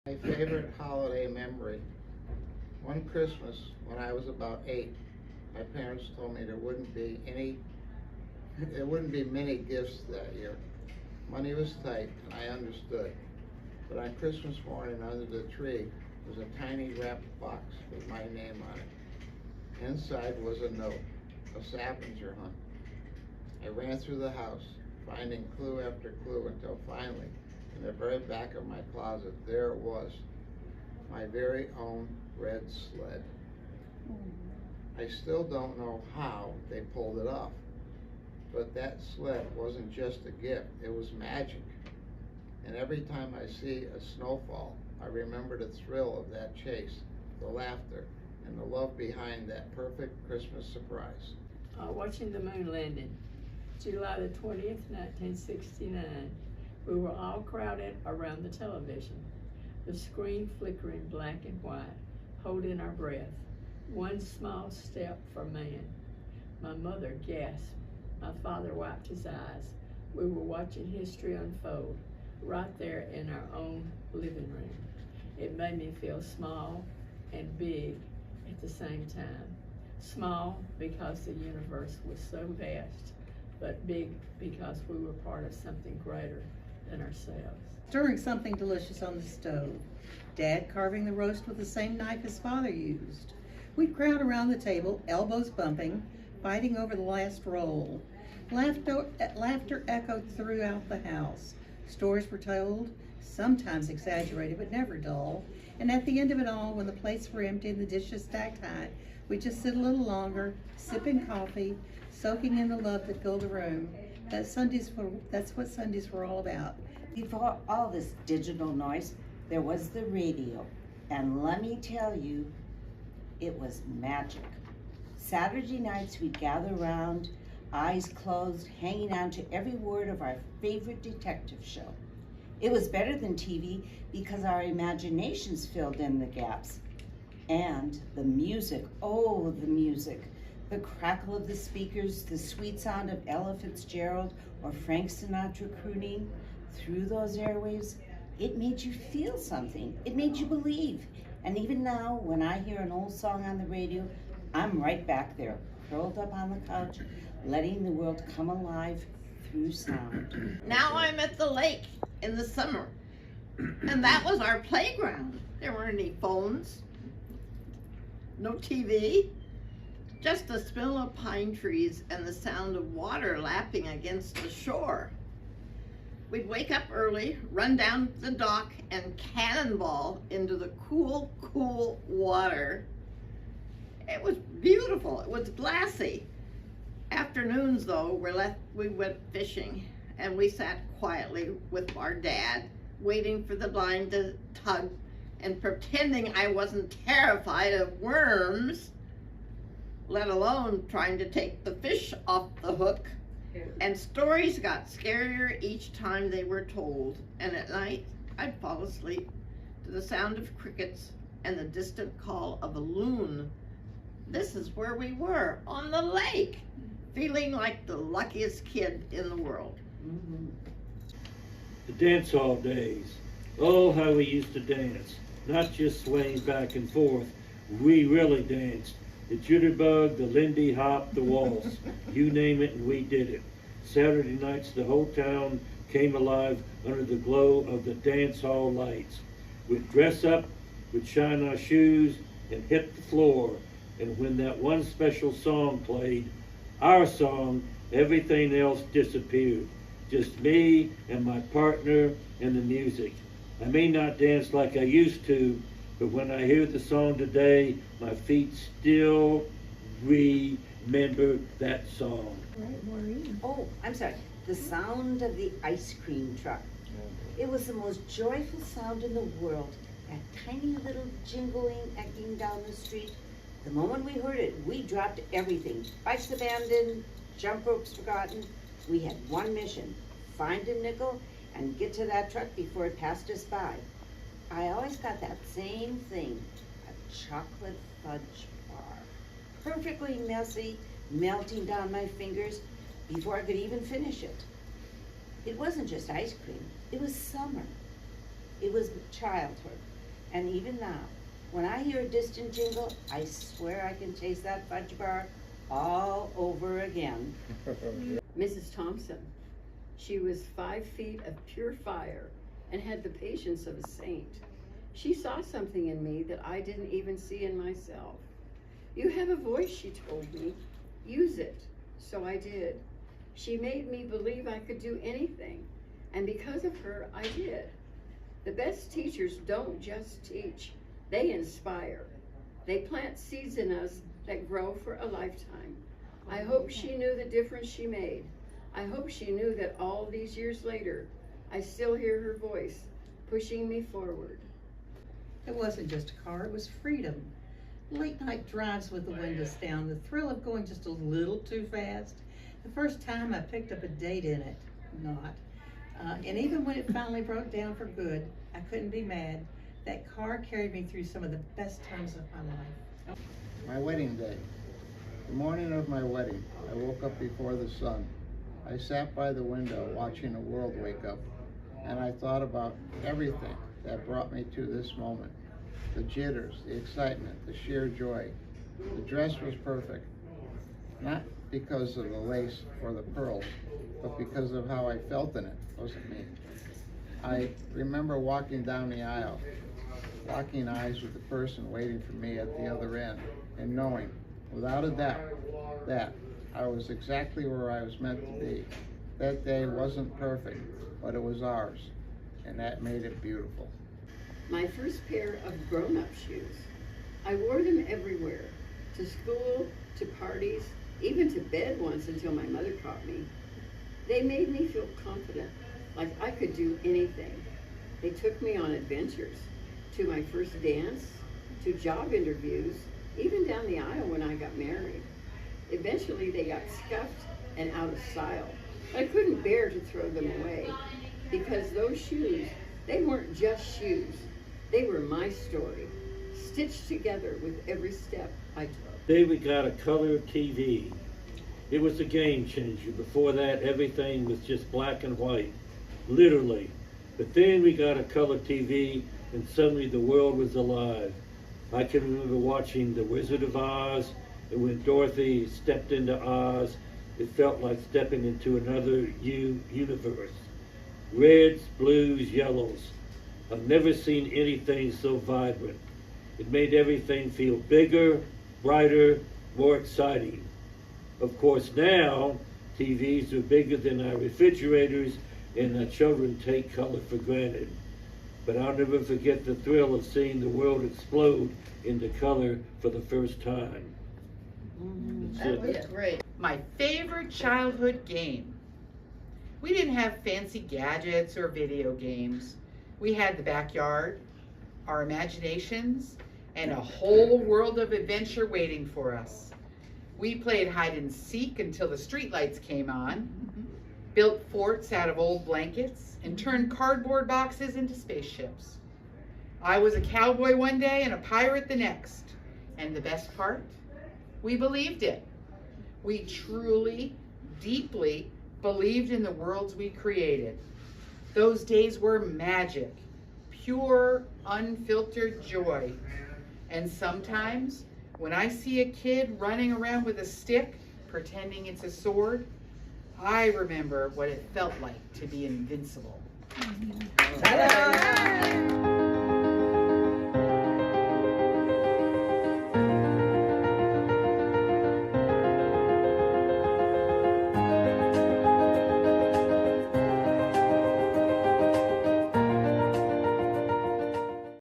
My favorite holiday memory. One Christmas, when I was about 8, my parents told me there wouldn't be many gifts that year. Money was tight, and I understood. But on Christmas morning under the tree was a tiny wrapped box with my name on it. Inside was a note, a scavenger hunt. I ran through the house, finding clue after clue until finally, in the very back of my closet, there it was, my very own red sled. I still don't know how they pulled it off, but that sled wasn't just a gift, it was magic. And every time I see a snowfall, I remember the thrill of that chase, the laughter, and the love behind that perfect Christmas surprise. Watching the moon landing, July the 20th, 1969. We were all crowded around the television, the screen flickering black and white, holding our breath. One small step for man. My mother gasped. My father wiped his eyes. We were watching history unfold right there in our own living room. It made me feel small and big at the same time. Small because the universe was so vast, but big because we were part of something greater than ourselves. Stirring something delicious on the stove. Dad carving the roast with the same knife his father used. We'd crowd around the table, elbows bumping, fighting over the last roll. Laughter echoed throughout the house. Stories were told, sometimes exaggerated but never dull. And at the end of it all, when the plates were empty and the dishes stacked high, we'd just sit a little longer, sipping coffee, soaking in the love that filled the room. That's what Sundays were all about. Before all this digital noise, there was the radio. And let me tell you, it was magic. Saturday nights we'd gather around, eyes closed, hanging on to every word of our favorite detective show. It was better than TV because our imaginations filled in the gaps. And the music, oh, the music. The crackle of the speakers, the sweet sound of Ella Fitzgerald or Frank Sinatra crooning through those airwaves, it made you feel something. It made you believe. And even now, when I hear an old song on the radio, I'm right back there, curled up on the couch, letting the world come alive through sound. Now I'm at the lake in the summer, and that was our playground. There weren't any phones, no TV, just the smell of pine trees and the sound of water lapping against the shore. We'd wake up early, run down the dock, and cannonball into the cool, cool water. It was beautiful. It was glassy. Afternoons, though, we went fishing, and we sat quietly with our dad, waiting for the line to tug and pretending I wasn't terrified of worms, let alone trying to take the fish off the hook. And stories got scarier each time they were told, and at night I'd fall asleep to the sound of crickets and the distant call of a loon. This is where we were, on the lake, feeling like the luckiest kid in the world. The dance hall days. Oh, how we used to dance. Not just swaying back and forth. We really danced. The jitterbug, the Lindy Hop, the waltz. You name it and we did it. Saturday nights the whole town came alive under the glow of the dance hall lights. We'd dress up, we'd shine our shoes and hit the floor. And when that one special song played, our song, everything else disappeared. Just me and my partner and the music. I may not dance like I used to, but when I hear the song today, my feet still remember that song. Oh, I'm sorry. The sound of the ice cream truck. It was the most joyful sound in the world. That tiny little jingling echoing down the street. The moment we heard it, we dropped everything. Bikes abandoned, jump ropes forgotten. We had one mission, find a nickel and get to that truck before it passed us by. I always got that same thing, a chocolate fudge bar. Perfectly messy, melting down my fingers before I could even finish it. It wasn't just ice cream, it was summer. It was childhood. And even now, when I hear a distant jingle, I swear I can taste that fudge bar all over again. Mrs. Thompson. She was 5 feet of pure fire and had the patience of a saint. She saw something in me that I didn't even see in myself. You have a voice, she told me. Use it. So I did. She made me believe I could do anything, and because of her, I did. The best teachers don't just teach, they inspire. They plant seeds in us that grow for a lifetime. I hope she knew the difference she made. I hope she knew that all these years later, I still hear her voice pushing me forward. It wasn't just a car, it was freedom. Late night drives with the windows down, the thrill of going just a little too fast. The first time I picked up a date in it, not. And even when it finally broke down for good, I couldn't be mad. That car carried me through some of the best times of my life. My wedding day. The morning of my wedding, I woke up before the sun. I sat by the window watching the world wake up, and I thought about everything that brought me to this moment. The jitters, the excitement, the sheer joy. The dress was perfect, not because of the lace or the pearls, but because of how I felt in it. It wasn't me. I remember walking down the aisle, locking eyes with the person waiting for me at the other end, and knowing, without a doubt, that I was exactly where I was meant to be. That day wasn't perfect, but it was ours, and that made it beautiful. My first pair of grown-up shoes. I wore them everywhere, to school, to parties, even to bed once until my mother caught me. They made me feel confident, like I could do anything. They took me on adventures, to my first dance, to job interviews, even down the aisle when I got married. Eventually they got scuffed and out of style. I couldn't bear to throw them away, because those shoes, they weren't just shoes. They were my story, stitched together with every step I took. Then we got a color TV. It was a game changer. Before that, everything was just black and white, literally. But then we got a color TV, and suddenly the world was alive. I can remember watching The Wizard of Oz, and when Dorothy stepped into Oz, it felt like stepping into another universe. Reds, blues, yellows. I've never seen anything so vibrant. It made everything feel bigger, brighter, more exciting. Of course now, TVs are bigger than our refrigerators, and our children take color for granted. But I'll never forget the thrill of seeing the world explode into color for the first time. That was great. My favorite childhood game. We didn't have fancy gadgets or video games. We had the backyard, our imaginations, and a whole world of adventure waiting for us. We played hide and seek until the streetlights came on, built forts out of old blankets, and turned cardboard boxes into spaceships. I was a cowboy one day and a pirate the next. And the best part? We believed it. We truly, deeply believed in the worlds we created. Those days were magic, pure, unfiltered joy. And sometimes, when I see a kid running around with a stick, pretending it's a sword, I remember what it felt like to be invincible. Ta-da!